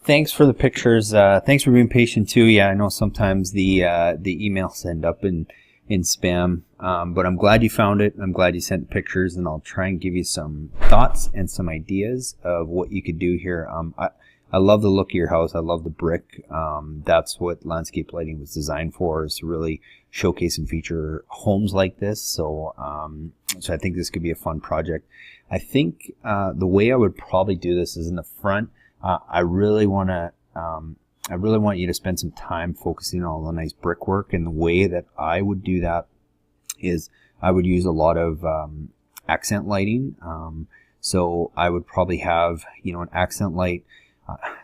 Thanks for the pictures. Thanks for being patient too. Yeah, I know sometimes the emails end up in spam, but I'm glad you found it. I'm glad you sent the pictures, and I'll try and give you some thoughts and some ideas of what you could do here. I love the look of your house. I love the brick. That's what landscape lighting was designed for, is to really showcase and feature homes like this. So I think this could be a fun project. I think the way I would probably do this is in the front. I really want you to spend some time focusing on all the nice brickwork, and the way that I would do that is I would use a lot of accent lighting. So I would probably have, an accent light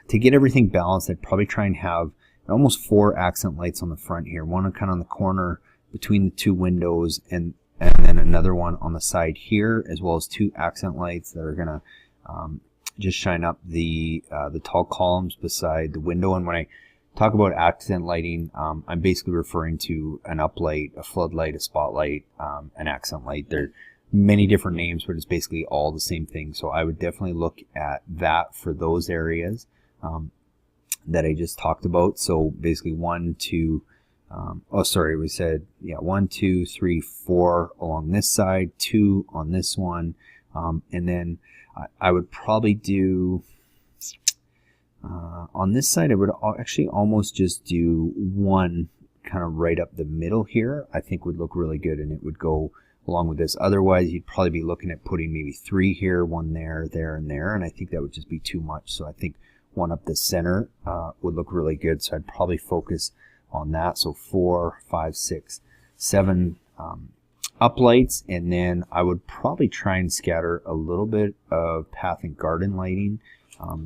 to get everything balanced. I'd probably try and have almost 4 accent lights on the front here, one kind of on the corner between the 2 windows, and then another one on the side here, as well as 2 accent lights that are gonna just shine up the tall columns beside the window. And when I talk about accent lighting, I'm basically referring to an uplight, a floodlight, a spotlight, an accent light. There are many different names, but it's basically all the same thing. So I would definitely look at that for those areas that I just talked about. So basically 1, 2, we said 1, 2, 3, 4 along this side, 2 on this one, and then I would probably do on this side, I would actually almost just do 1 kind of right up the middle here. I think would look really good, and it would go along with this. Otherwise, you'd probably be looking at putting maybe 3 here, 1 there, there, and there, and I think that would just be too much. So I think 1 up the center would look really good. So I'd probably focus on that. So 4, 5, 6, 7 uplights, and then I would probably try and scatter a little bit of path and garden lighting,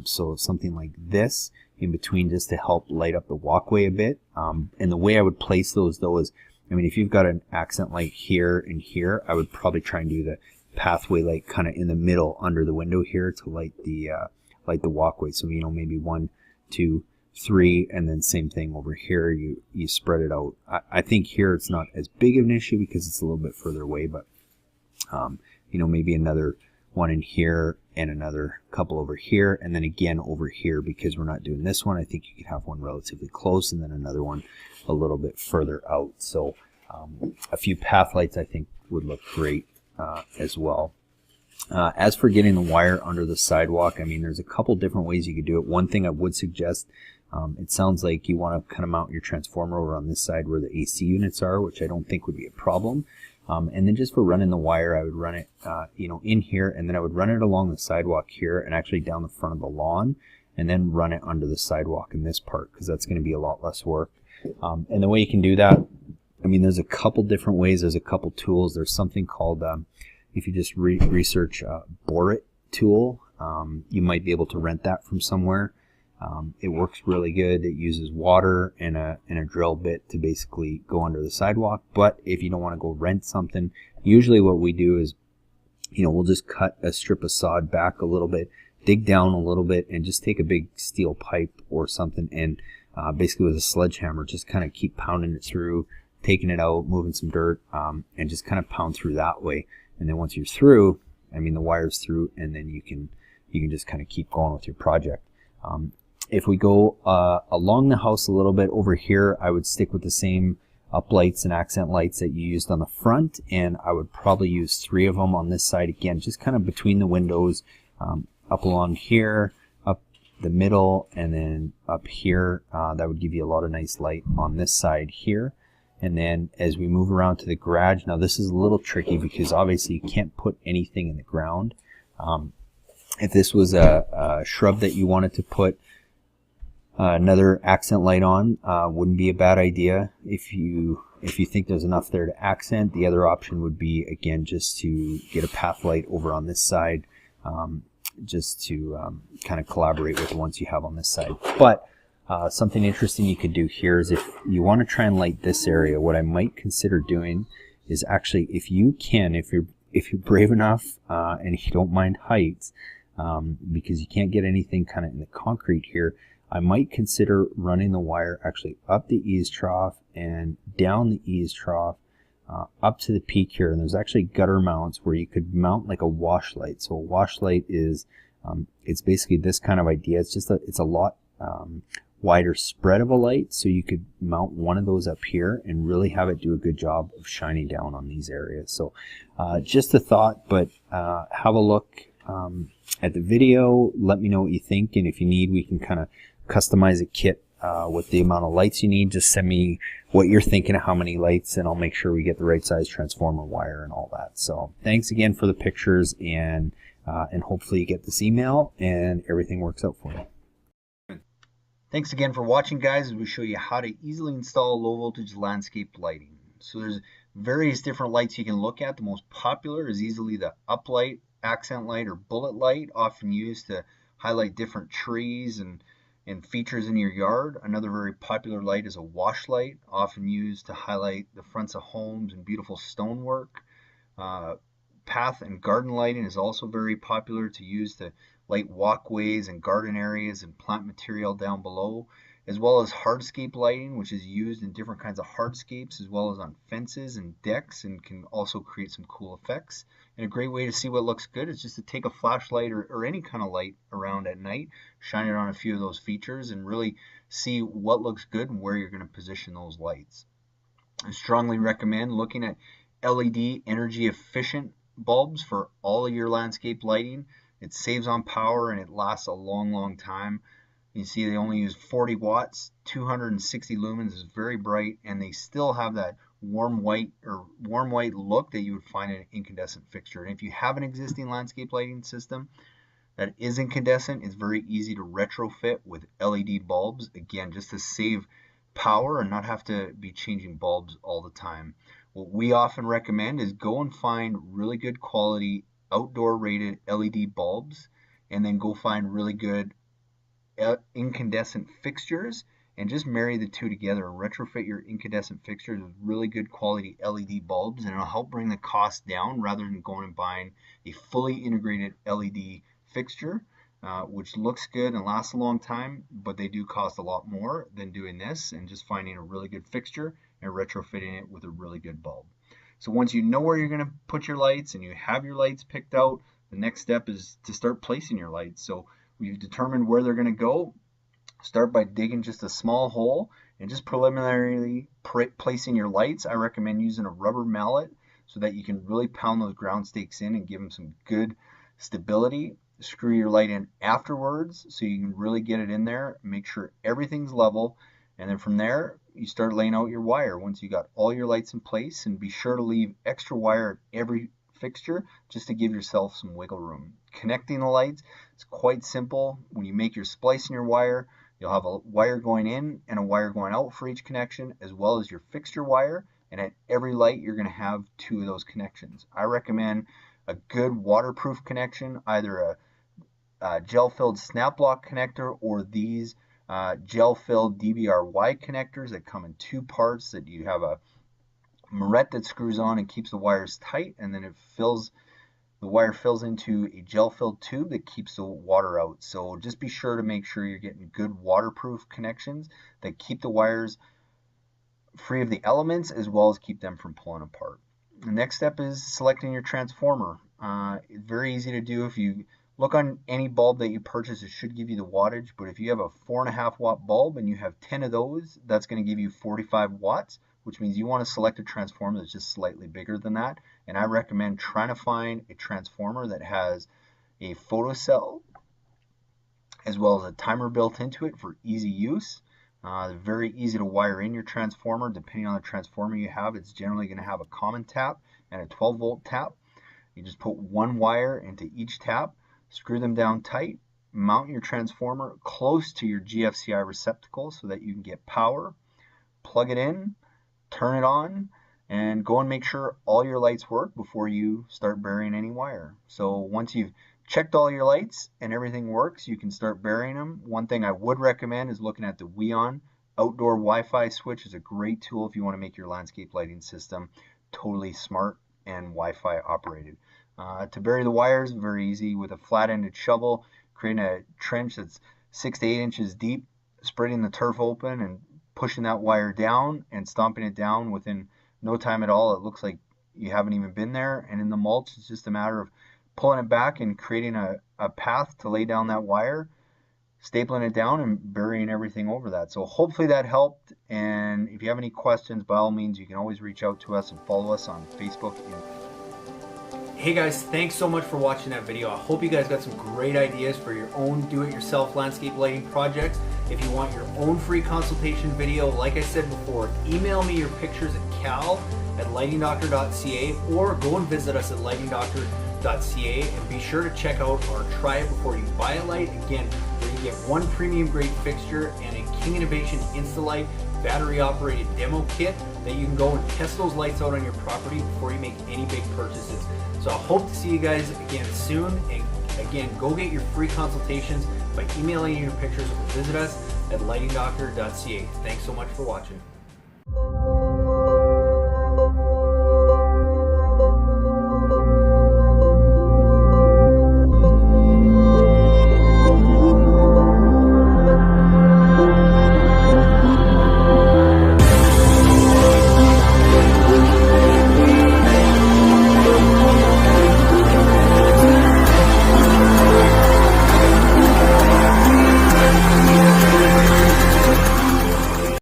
so something like this in between, just to help light up the walkway a bit. And the way I would place those though is, if you've got an accent light here and here, I would probably try and do the pathway light kind of in the middle under the window here to light the walkway. So maybe 1, 2, 3, and then same thing over here. You spread it out. I think here it's not as big of an issue because it's a little bit further away, but maybe another 1 in here and another couple over here, and then again over here, because we're not doing this one. I think you could have one relatively close and then another one a little bit further out. So a few path lights I think would look great as well. As for getting the wire under the sidewalk, there's a couple different ways you could do it. One thing I would suggest, it sounds like you want to kind of mount your transformer over on this side where the AC units are, which I don't think would be a problem. And then just for running the wire, I would run it in here, and then I would run it along the sidewalk here and actually down the front of the lawn, and then run it under the sidewalk in this part, because that's going to be a lot less work. And the way you can do that, there's a couple different ways. There's a couple tools. There's something called, if you just research Bore It tool, you might be able to rent that from somewhere. It works really good. It uses water and a drill bit to basically go under the sidewalk. But if you don't want to go rent something, usually what we do is, we'll just cut a strip of sod back a little bit, dig down a little bit, and just take a big steel pipe or something, and basically with a sledgehammer just kind of keep pounding it through, taking it out, moving some dirt, and just kind of pound through that way. And then once you're through, the wire's through, and then you can just kind of keep going with your project. If we go along the house a little bit over here, I would stick with the same uplights and accent lights that you used on the front, and I would probably use 3 of them on this side again, just kind of between the windows, up along here, up the middle, and then up here. That would give you a lot of nice light on this side here. And then as we move around to the garage, now this is a little tricky because obviously you can't put anything in the ground. If this was a shrub that you wanted to put another accent light on, wouldn't be a bad idea. If you think there's enough there to accent, the other option would be, again, just to get a path light over on this side, just to kind of collaborate with the ones you have on this side. But something interesting you could do here is, if you want to try and light this area, what I might consider doing is actually, if you're brave enough and you don't mind heights, because you can't get anything kind of in the concrete here, I might consider running the wire actually up the eaves trough and down the eaves trough up to the peak here. And there's actually gutter mounts where you could mount like a wash light. So a wash light is it's basically this kind of idea. It's just it's a lot wider spread of a light, so you could mount one of those up here and really have it do a good job of shining down on these areas. So just a thought, but have a look at the video. Let me know what you think, and if you need, we can kind of customize a kit with the amount of lights you need. Just send me what you're thinking of how many lights, and I'll make sure we get the right size transformer wire and all that. So thanks again for the pictures, and hopefully you get this email and everything works out for you. Thanks again for watching, guys, as we show you how to easily install low voltage landscape lighting. So there's various different lights you can look at. The most popular is easily the uplight, accent light, or bullet light, often used to highlight different trees and features in your yard. Another very popular light is a wash light, often used to highlight the fronts of homes and beautiful stonework. Path and garden lighting is also very popular, to use to light walkways and garden areas and plant material down below, as well as hardscape lighting, which is used in different kinds of hardscapes as well as on fences and decks, and can also create some cool effects. And a great way to see what looks good is just to take a flashlight or any kind of light around at night, shine it on a few of those features, and really see what looks good and where you're going to position those lights. I strongly recommend looking at LED energy efficient bulbs for all of your landscape lighting. It saves on power and it lasts a long time. You see they only use 40 watts, 260 lumens, is very bright, and they still have that warm white look that you would find in an incandescent fixture. And if you have an existing landscape lighting system that is incandescent, it's very easy to retrofit with LED bulbs, again, just to save power and not have to be changing bulbs all the time. What we often recommend is go and find really good quality outdoor rated LED bulbs, and then go find really good incandescent fixtures, and just marry the two together and retrofit your incandescent fixtures with really good quality LED bulbs, and it'll help bring the cost down rather than going and buying a fully integrated LED fixture, which looks good and lasts a long time, but they do cost a lot more than doing this and just finding a really good fixture and retrofitting it with a really good bulb. So once you know where you're going to put your lights and you have your lights picked out, the next step is to start placing your lights. So we've determined where they're going to go. Start by digging just a small hole and just preliminarily placing your lights. I recommend using a rubber mallet so that you can really pound those ground stakes in and give them some good stability. Screw your light in afterwards so you can really get it in there. Make sure everything's level, and then from there you start laying out your wire once you got all your lights in place, and be sure to leave extra wire at every fixture just to give yourself some wiggle room. Connecting the lights is quite simple. When you make your splice in your wire, you'll have a wire going in and a wire going out for each connection, as well as your fixture wire, and at every light you're going to have two of those connections. I recommend a good waterproof connection, either a gel-filled snap block connector or these gel-filled DBRY connectors that come in two parts, that you have a moret that screws on and keeps the wires tight, and then the wire fills into a gel-filled tube that keeps the water out. So just be sure to make sure you're getting good waterproof connections that keep the wires free of the elements, as well as keep them from pulling apart. The next step is selecting your transformer. Very easy to do. If you look on any bulb that you purchase, it should give you the wattage, but if you have a 4.5 watt bulb and you have 10 of those, that's going to give you 45 watts, which means you want to select a transformer that's just slightly bigger than that. And I recommend trying to find a transformer that has a photocell as well as a timer built into it for easy use. Very easy to wire in your transformer. Depending on the transformer you have, it's generally going to have a common tap and a 12 volt tap. You just put one wire into each tap, screw them down tight, mount your transformer close to your GFCI receptacle so that you can get power, plug it in, turn it on, and go and make sure all your lights work before you start burying any wire. So once you've checked all your lights and everything works, you can start burying them. One thing I would recommend is looking at the Weon outdoor Wi-Fi switch. Is a great tool if you want to make your landscape lighting system totally smart and Wi-Fi operated. To bury the wires, very easy with a flat-ended shovel, creating a trench that's 6 to 8 inches deep, spreading the turf open and pushing that wire down and stomping it down within no time at all. It looks like you haven't even been there. And in the mulch, it's just a matter of pulling it back and creating a path to lay down that wire, stapling it down and burying everything over that. So hopefully that helped. And if you have any questions, by all means, you can always reach out to us and follow us on Facebook. Hey guys, thanks so much for watching that video. I hope you guys got some great ideas for your own do-it-yourself landscape lighting projects. If you want your own free consultation video, like I said before, email me your pictures at cal@lightingdoctor.ca or go and visit us at lightingdoctor.ca, and be sure to check out our Try It Before You Buy It light. Again, where you get one premium grade fixture and a King Innovation Instalight battery operated demo kit that you can go and test those lights out on your property before you make any big purchases. So I hope to see you guys again soon, and again, go get your free consultations by emailing your pictures or visit us at lightingdoctor.ca. Thanks so much for watching.